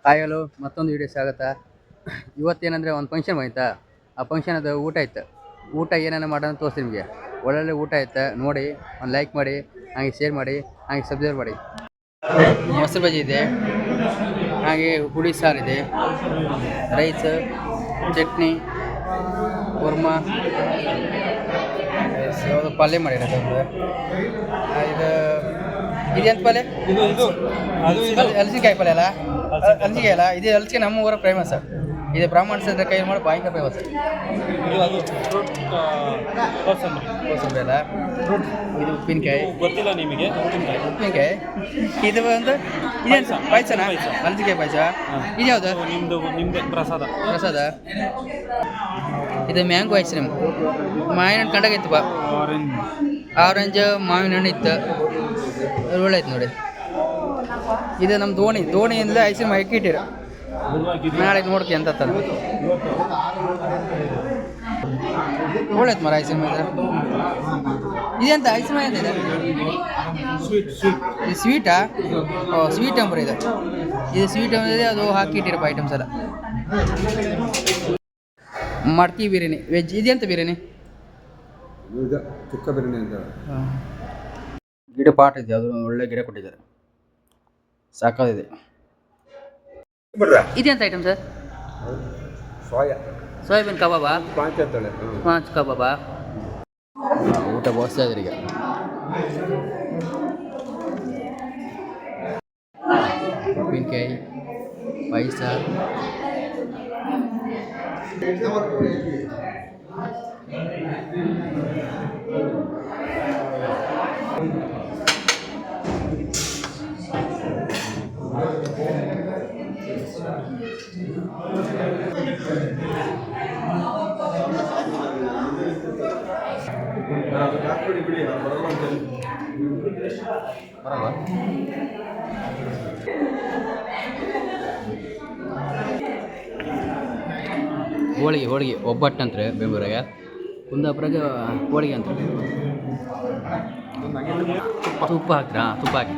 Hi hello ಮತ್ತೊಂದು video ಸ್ವಾಗತ. ಇವತ್ತೇನಂದರೆ ಒಂದು ಫಂಕ್ಷನ್ ಹೋಯ್ತಾ, ಆ ಫಂಕ್ಷನದು ಊಟ ಇತ್ತು. ಊಟ ಏನೇನು ಮಾಡೋಣ ತೋರಿಸಿ ನಿಮಗೆ. ಒಳ್ಳೊಳ್ಳೆ ಊಟ ಇತ್ತು, ನೋಡಿ ಒಂದು ಲೈಕ್ ಮಾಡಿ, ಹಾಗೆ ಶೇರ್ ಮಾಡಿ, ಹಾಗೆ ಸಬ್ಸ್ಕ್ರೈಬ್ ಮಾಡಿ. ಮೊಸರು ಬಜ್ಜಿ ಇದೆ, ಹಾಗೆ ಹುಳಿ ಸಾರಿದೆ, ರೈಸ್, ಚಟ್ನಿ, ಕುರ್ಮಾ, ಯಾವುದು ಪಲ್ಯ ಮಾಡಿರೋದು. ಇದು ಇದೆಂತ ಪಲ್ಯ? ಹಲಸಿನಕಾಯಿ ಪಲ್ಯ ಅಲ್ಲ, ಹಲಸಿನಕಾಯಿ ಅಲ್ಲ, ಇದು ಹಲಸಿನಕಾಯಿ ನಮ್ಮ ಊರ ಫೇಮಸ್. ಇದು ಬ್ರಾಹ್ಮಣ ಕೈ ಮಾಡಿ ಭಯಂಕರ ಫೇಮಸ್. ಕೋಸಂಬರಿ ಅಲ್ಲ, ಇದು ಉಪ್ಪಿನಕಾಯಿ. ಗೊತ್ತಿಲ್ಲ ನಿಮಗೆ? ಉಪ್ಪಿನಕಾಯಿ. ಇದು ಒಂದು ಇದೇನು ಪಾಯಸನ? ಹಲಸಿನಕಾಯಿ ಪಾಯಸ. ಇದು ಯಾವುದು? ನಿಮ್ದು ಪ್ರಸಾದ. ಇದು ಮ್ಯಾಂಗೋ ಐಸ್ ಕ್ರೀಮ್. ಮಾವಿನ ಹಣ್ಣು ಕಂಡಾಗಿತ್ತು ಬಾ, ಆರೆಂಜ್ ಮಾವಿನ ಹಣ್ಣು ಇತ್ತು, ಒಳ್ಳೆ ಐತೆ ನೋಡಿ. ಇದು ನಮ್ಮ ದೋಣಿಯಿಂದ ಐಸ್ ಕ್ರೀಮ್ ಹಾಕಿಟ್ಟಿರು. ನಾಳೆ ನೋಡ್ತಿ ಅಂತ ಒಳ್ಳೇದು ಮರ ಐಸ್ ಕ್ರೀಮ್. ಇದೆಂತ ಐಸ್ ಕ್ರೀಮ್ ಅಂತ ಇದೆ? ಇದು ಸ್ವೀಟಾ? ಸ್ವೀಟ್ ಅಂಬರ್ ಇದು ಸ್ವೀಟ್ ಅಂಬರ್. ಅದು ಹಾಕಿಟ್ಟಿರಪ್ಪ ಐಟಮ್ಸ್ ಎಲ್ಲ. ಮಡ್ಕಿ ಬಿರಿಯಾನಿ ವೆಜ್. ಇದೆಂತ ಬಿರಿಯಾನಿ? ಚುಕ್ಕ ಬಿರಿಯಾನಿ ಅಂತ. ಗಿಡ ಪಾಟ್ ಇದೆ, ಅದು ಒಳ್ಳೆ ಗಿಡ ಕೊಟ್ಟಿದ್ದಾರೆ, ಸಾಕಾದಿದೆ. ಇದೆಂತ ಐಟಮ್ ಸರ್? ಸೋಯಾಬೀನ್ ಕಬಾಬಾ? ಪಾಂಚ್ ಕಬಾಬಾ. ಊಟ ಬೋಸ್ತಾ ಇದ್ರಿ ಈಗ. ಉಪ್ಪಿನಕಾಯಿ ಪಾಯಸ, ಹೋಳಿಗೆ ಒಬ್ಬಟ್ಟು ಅಂತಾರೆ ಬೆಂಗಳೂರಾಗ, ಕುಂದಾಪುರಾಗ ಹೋಳಿಗೆ ಅಂತಾರೆ. ತುಪ್ಪ ಹಾಕ್ರಾ? ತುಪ್ಪ ಹಾಕಿ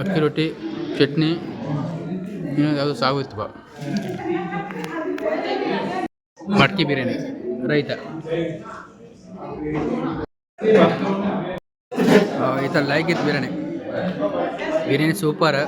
ಅಕ್ಕಿ ರೊಟ್ಟಿ, ಚಟ್ನಿ, ಇನ್ನೊಂದು ಯಾವುದು ಸಾಗು ಇತ್ತು ಬಾ. ಮಡ್ಕಿ ಬಿರಿಯಾನಿ, ರೈತ ಈ ಥರ ಲೈಕ್ ಇತ್ತು ಬಿರಿಯಾನಿ ಸೂಪರ್.